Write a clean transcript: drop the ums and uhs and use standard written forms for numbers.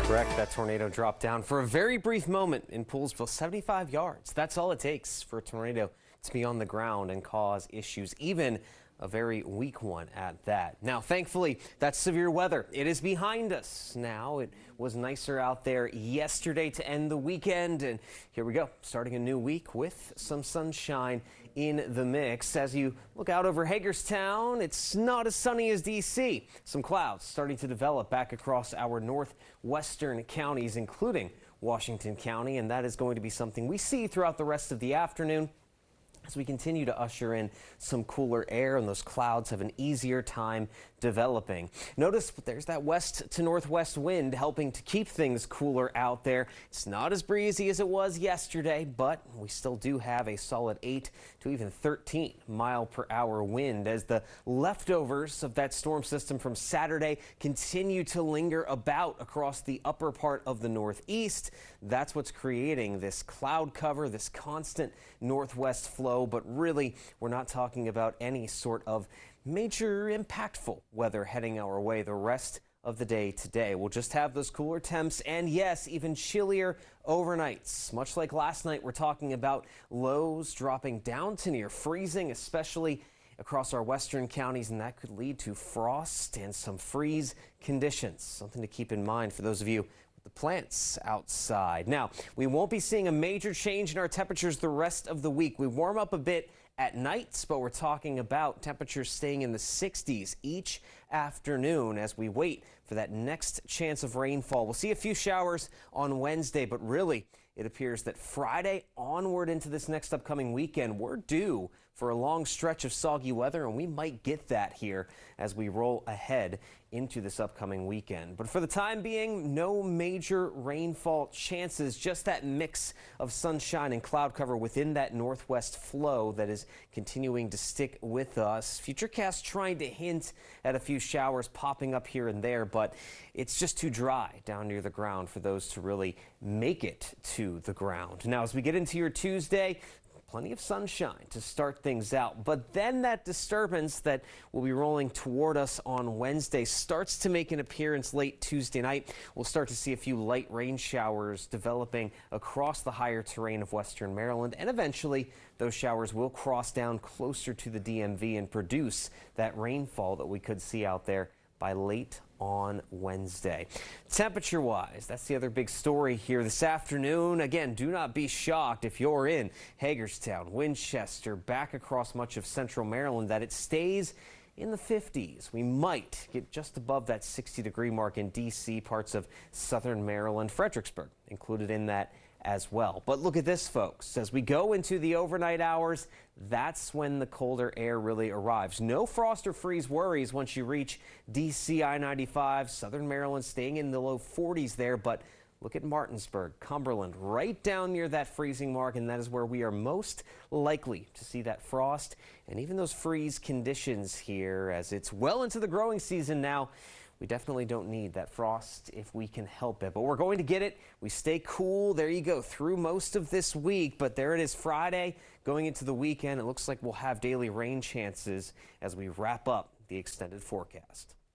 Correct. That tornado dropped down for a very brief moment in Poolesville, 75 yards. That's all it takes for a tornado to be on the ground and cause issues, even a very weak one at that. Now, thankfully, that severe weather, it is behind us now. It was nicer out there yesterday to end the weekend, and here we go, starting a new week with some sunshine in the mix. As you look out over Hagerstown, it's not as sunny as D.C. Some clouds starting to develop back across our northwestern counties, including Washington County, and that is going to be something we see throughout the rest of the afternoon as we continue to usher in some cooler air, and those clouds have an easier time developing. Notice there's that west to northwest wind helping to keep things cooler out there. It's not as breezy as it was yesterday, but we still do have a solid 8 to even 13 mile per hour wind as the leftovers of that storm system from Saturday continue to linger about across the upper part of the northeast. That's what's creating this cloud cover, this constant northwest flow. But really, we're not talking about any sort of major impactful weather heading our way the rest of the day today. We'll just have those cooler temps and, yes, even chillier overnights. Much like last night, we're talking about lows dropping down to near freezing, especially across our western counties, and that could lead to frost and some freeze conditions. Something to keep in mind for those of you the plants outside. Now, we won't be seeing a major change in our temperatures the rest of the week. We warm up a bit at nights, but we're talking about temperatures staying in the 60s each afternoon as we wait for that next chance of rainfall. We'll see a few showers on Wednesday, but really it appears that Friday onward into this next upcoming weekend, we're due for a long stretch of soggy weather, and we might get that here as we roll ahead into this upcoming weekend. But for the time being, no major rainfall chances, just that mix of sunshine and cloud cover within that northwest flow that is continuing to stick with us. Futurecast trying to hint at a few showers popping up here and there, but it's just too dry down near the ground for those to really make it to the ground. Now, as we get into your Tuesday, plenty of sunshine to start things out, but then that disturbance that will be rolling toward us on Wednesday starts to make an appearance late Tuesday night. We'll start to see a few light rain showers developing across the higher terrain of western Maryland, and eventually those showers will cross down closer to the DMV and produce that rainfall that we could see out there by late on Wednesday. Temperature-wise, that's the other big story here this afternoon. Again, do not be shocked if you're in Hagerstown, Winchester, back across much of central Maryland, that it stays in the 50s. We might get just above that 60-degree mark in D.C., parts of southern Maryland, Fredericksburg included in that as well. But look at this, folks. As we go into the overnight hours, that's when the colder air really arrives. No frost or freeze worries once you reach D.C. I-95, southern Maryland staying in the low 40s there, but look at Martinsburg, Cumberland, right down near that freezing mark, and that is where we are most likely to see that frost and even those freeze conditions here as it's well into the growing season now. We definitely don't need that frost if we can help it, but we're going to get it. We stay cool. There you go through most of this week, but there it is Friday going into the weekend. It looks like we'll have daily rain chances as we wrap up the extended forecast.